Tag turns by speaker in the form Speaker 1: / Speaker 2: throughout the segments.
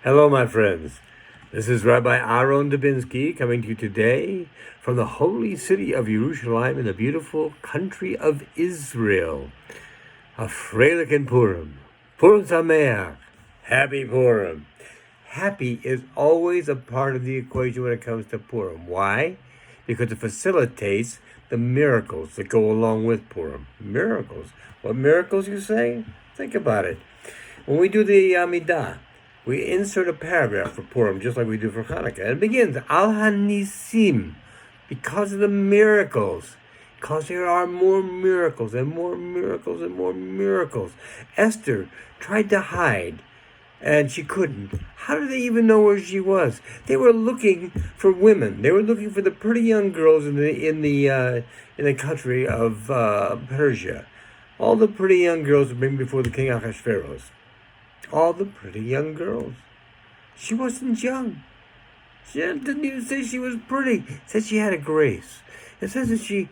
Speaker 1: Hello, my friends. This is Rabbi Aharon Dobinsky coming to you today from the holy city of Jerusalem in the beautiful country of Israel. A Freilich and Purim. Purim Sameach. Happy Purim. Happy is always a part of the equation when it comes to Purim. Why? Because it facilitates the miracles that go along with Purim. Miracles. What miracles, you say? Think about it. When we do the Amidah, we insert a paragraph for Purim, just like we do for Hanukkah. And it begins, Al Hanisim, because of the miracles. Because there are more miracles and more miracles and more miracles. Esther tried to hide, and she couldn't. How did they even know where she was? They were looking for women. They were looking for the pretty young girls in the country of Persia. All the pretty young girls were bring before the king Ahasuerus. All the pretty young girls. She wasn't young. She didn't even say she was pretty. It said she had a grace. It says that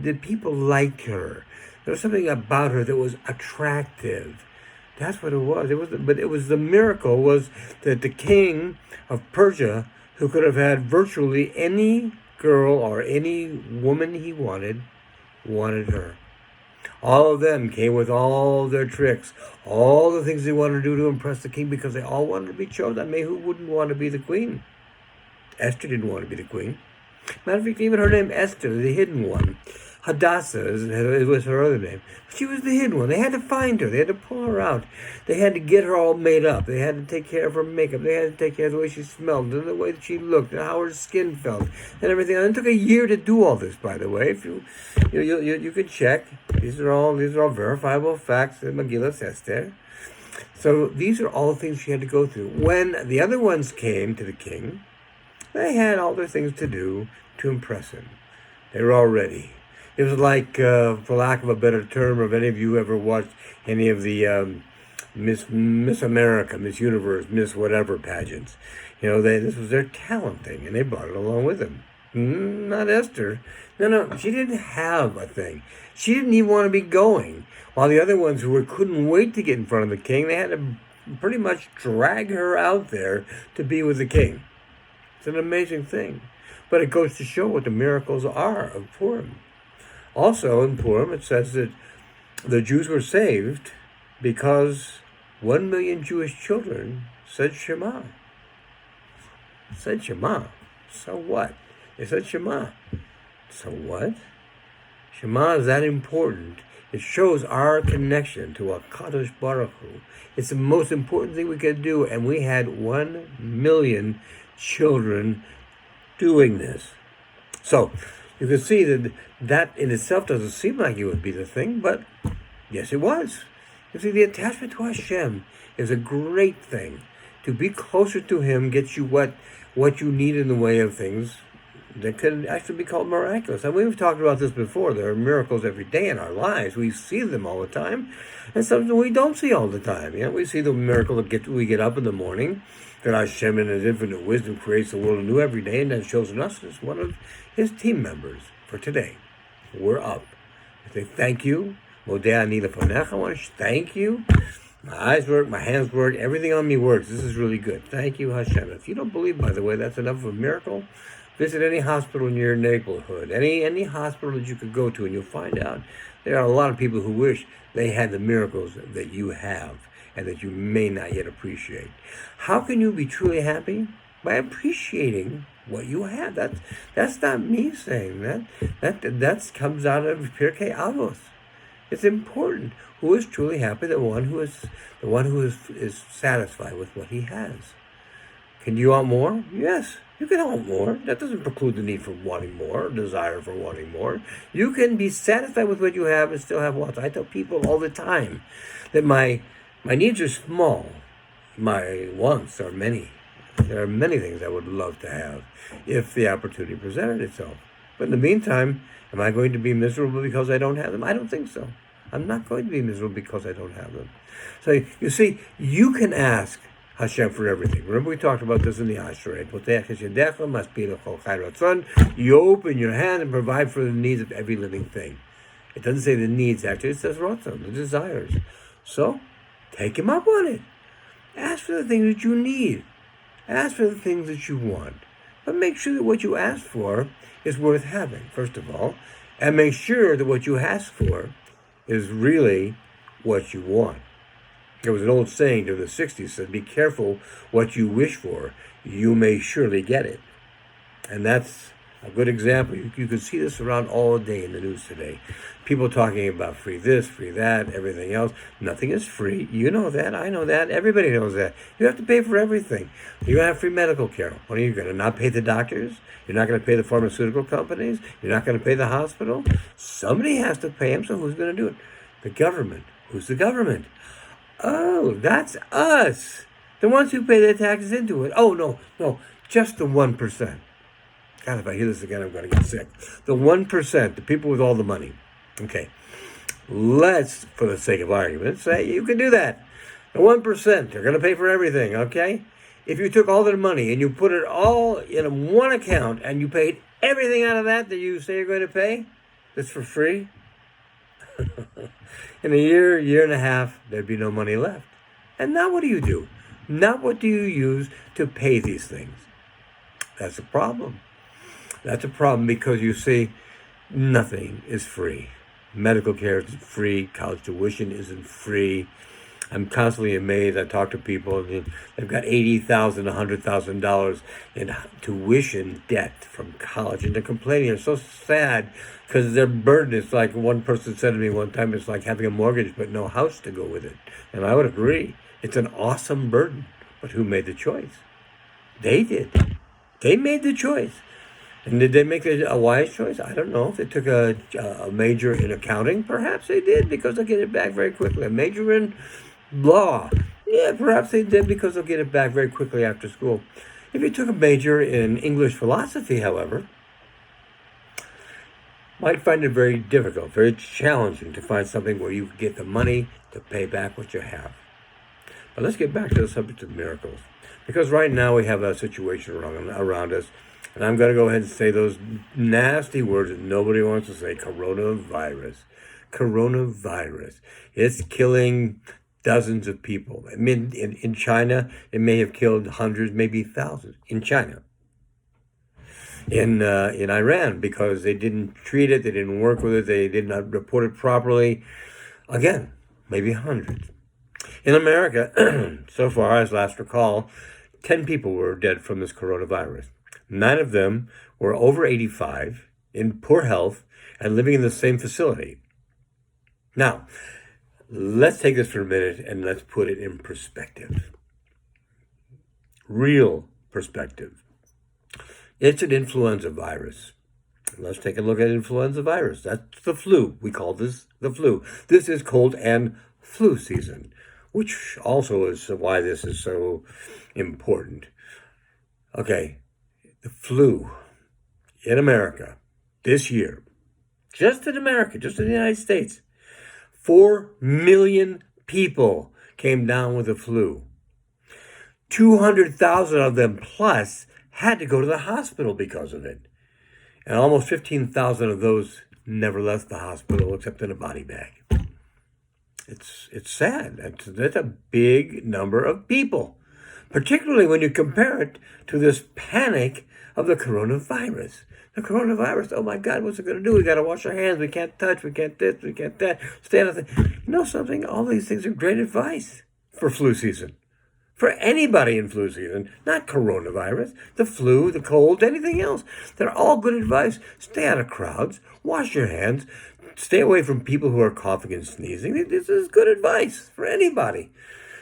Speaker 1: that people liked her. There was something about her that was attractive. That's what it was. But the miracle was that the king of Persia, who could have had virtually any girl or any woman he wanted her. All of them came with all their tricks, all the things they wanted to do to impress the king, because they all wanted to be chosen. I mean, who wouldn't want to be the queen? Esther didn't want to be the queen. Matter of fact, even her name, Esther, the hidden one. Hadassah was her other name. She was the hidden one. They had to find her. They had to pull her out. They had to get her all made up. They had to take care of her makeup. They had to take care of the way she smelled and the way that she looked and how her skin felt and everything. And it took a year to do all this, by the way. If you could check. These are all verifiable facts in Megillah Esther. So these are all the things she had to go through. When the other ones came to the king, they had all their things to do to impress him. They were all ready. It was like, for lack of a better term, if any of you ever watched any of the Miss America, Miss Universe, Miss whatever pageants, this was their talent thing, and they brought it along with them. Not Esther. No, she didn't have a thing. She didn't even want to be going. While the other ones couldn't wait to get in front of the king, they had to pretty much drag her out there to be with the king. It's an amazing thing. But it goes to show what the miracles are of Purim. Also in Purim, it says that the Jews were saved because 1 million Jewish children said Shema. Said Shema. So what? They said Shema. So what? Shema is that important. It shows our connection to HaKadosh Baruch Hu. It's the most important thing we could do, and we had 1 million children doing this. So you can see that in itself doesn't seem like it would be the thing, but yes, it was. You see, the attachment to Hashem is a great thing. To be closer to Him gets you what you need in the way of things that could actually be called miraculous. And we've talked about this before. There are miracles every day in our lives. We see them all the time, and something we don't see all the time. We see the miracle that we get up in the morning, that Hashem in His infinite wisdom creates the world anew every day, and then chosen us as one of His team members for today. We're up. I say thank you. Modeh ani lefanecha. I want to thank you. My eyes work, my hands work, everything on me works. This is really good. Thank you, Hashem. If you don't believe, by the way, that's enough of a miracle, visit any hospital in your neighborhood, any hospital that you could go to, and you'll find out there are a lot of people who wish they had the miracles that you have and that you may not yet appreciate. How can you be truly happy? By appreciating what you have. That's not me saying that. That comes out of Pirkei Avos. It's important. Who is truly happy? The one who is satisfied with what he has. Can you want more? Yes, you can want more. That doesn't preclude the need for wanting more, or desire for wanting more. You can be satisfied with what you have and still have wants. I tell people all the time that my needs are small. My wants are many. There are many things I would love to have if the opportunity presented itself. But in the meantime, am I going to be miserable because I don't have them? I don't think so. I'm not going to be miserable because I don't have them. So you see, you can ask Hashem for everything. Remember we talked about this in the Ashrei. You open your hand and provide for the needs of every living thing. It doesn't say the needs, actually. It says Ratzon, the desires. So, take him up on it. Ask for the things that you need. Ask for the things that you want. But make sure that what you ask for is worth having, first of all. And make sure that what you ask for is really what you want. There was an old saying during the 60s said, be careful what you wish for. You may surely get it. And that's a good example. You can see this around all day in the news today. People talking about free this, free that, everything else. Nothing is free. You know that. I know that. Everybody knows that. You have to pay for everything. You're going to have free medical care. What are you going to not pay the doctors? You're not going to pay the pharmaceutical companies? You're not going to pay the hospital? Somebody has to pay them, so who's going to do it? The government. Who's the government? Oh, that's us. The ones who pay their taxes into it. Oh, no, just the 1%. God, if I hear this again, I'm going to get sick. The 1%, the people with all the money. Okay, let's, for the sake of argument, say you can do that. The 1%, they're going to pay for everything, okay? If you took all their money and you put it all in one account and you paid everything out of that you say you're going to pay, that's for free, in a year and a half, there'd be no money left. And now what do you do? Now what do you use to pay these things? That's a problem. That's a problem because you see, nothing is free. Medical care isn't free. College tuition isn't free. I'm constantly amazed. I talk to people, and they've got $80,000, $100,000 in tuition debt from college, and they're complaining. They're so sad because their burden is like, one person said to me one time, it's like having a mortgage but no house to go with it. And I would agree. It's an awesome burden. But who made the choice? They did. They made the choice. And did they make a wise choice? I don't know. If they took a major in accounting, perhaps they did because they'll get it back very quickly. A major in law, yeah, perhaps they did because they'll get it back very quickly after school. If you took a major in English philosophy, however, might find it very difficult, very challenging to find something where you get the money to pay back what you have. But let's get back to the subject of miracles. Because right now we have a situation around us. And I'm going to go ahead and say those nasty words that nobody wants to say. Coronavirus. Coronavirus. It's killing dozens of people. I mean, in China, it may have killed hundreds, maybe thousands. In China. In Iran, because they didn't treat it, they didn't work with it, they did not report it properly. Again, maybe hundreds. In America, so far, as last recall, 10 people were dead from this coronavirus. 9 of them were over 85, in poor health, and living in the same facility. Now, let's take this for a minute and let's put it in perspective. Real perspective. It's an influenza virus. Let's take a look at influenza virus. That's the flu. We call this the flu. This is cold and flu season, which also is why this is so important. Okay. The flu in America this year, just in America, just in the United States, 4 million people came down with the flu. 200,000 of them plus had to go to the hospital because of it. And almost 15,000 of those never left the hospital except in a body bag. It's sad. That's a big number of people, particularly when you compare it to this panic of the coronavirus. The coronavirus, oh my God, what's it going to do? We got to wash our hands. We can't touch. We can't this. We can't that. Stay out of the... You know something? All these things are great advice for flu season. For anybody in flu season, not coronavirus, the flu, the cold, anything else. They're all good advice. Stay out of crowds. Wash your hands. Stay away from people who are coughing and sneezing. This is good advice for anybody.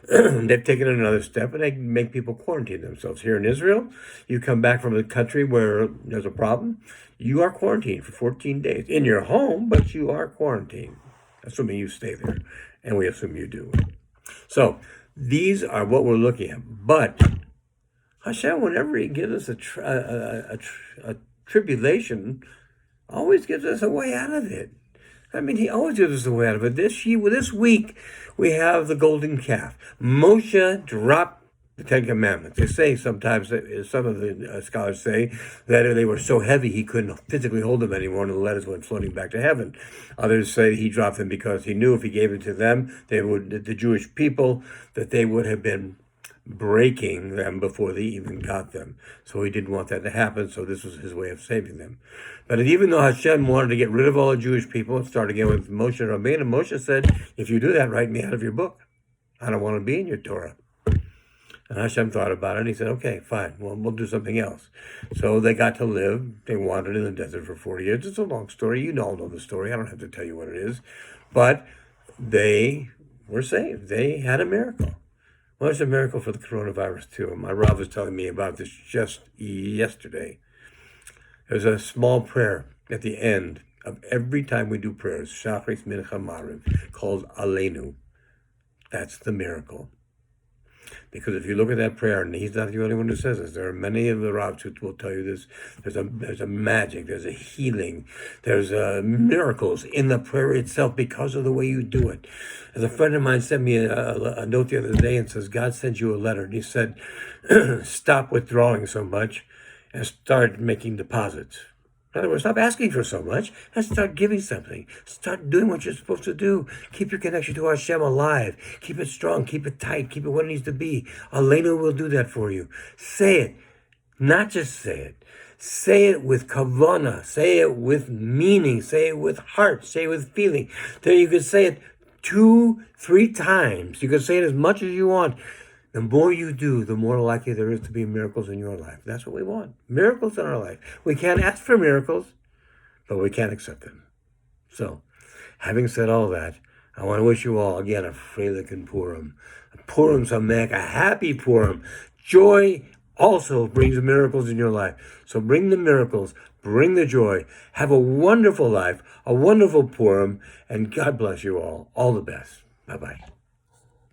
Speaker 1: They've taken another step and they make people quarantine themselves. Here in Israel, you come back from a country where there's a problem, you are quarantined for 14 days. In your home, but you are quarantined, assuming you stay there. And we assume you do. So, these are what we're looking at. But Hashem, whenever He gives us a tribulation, always gives us a way out of it. I mean, He always gives us a way out of it. This week, we have the golden calf. Moshe dropped the Ten Commandments. They say sometimes, some of the scholars say, that they were so heavy he couldn't physically hold them anymore and the letters went floating back to heaven. Others say he dropped them because he knew if he gave it to them, the Jewish people, that they would have been breaking them before they even got them. So he didn't want that to happen, so this was his way of saving them. But even though Hashem wanted to get rid of all the Jewish people and start again with Moshe and Rabbi, and Moshe said, if you do that, write me out of your book. I don't want to be in your Torah. And Hashem thought about it, and he said, okay, fine, well, we'll do something else. So they got to live. They wandered in the desert for 40 years. It's a long story. You all know the story. I don't have to tell you what it is. But they were saved. They had a miracle. Well, it's a miracle for the coronavirus, too. My Rav was telling me about this just yesterday. There's a small prayer at the end of every time we do prayers, Shachris, Mincha, Mariv, called Aleinu. That's the miracle. Because if you look at that prayer, and he's not the only one who says this, there are many of the Rabbis who will tell you this. There's a magic, there's a healing, there's miracles in the prayer itself because of the way you do it. As a friend of mine sent me a note the other day and says, God sent you a letter. And he said, stop withdrawing so much and start making deposits. In other words, stop asking for so much and start giving something. Start doing what you're supposed to do. Keep your connection to Hashem alive. Keep it strong. Keep it tight. Keep it what it needs to be. Aleinu will do that for you. Say it. Not just say it. Say it with kavanah. Say it with meaning. Say it with heart. Say it with feeling. Then you can say it 2-3 times. You can say it as much as you want. The more you do, the more likely there is to be miracles in your life. That's what we want. Miracles in our life. We can't ask for miracles, but we can't accept them. So, having said all that, I want to wish you all, again, a Freilich and Purim. A Purim Sameach, a happy Purim. Joy also brings miracles in your life. So bring the miracles, bring the joy. Have a wonderful life, a wonderful Purim, and God bless you all. All the best. Bye-bye.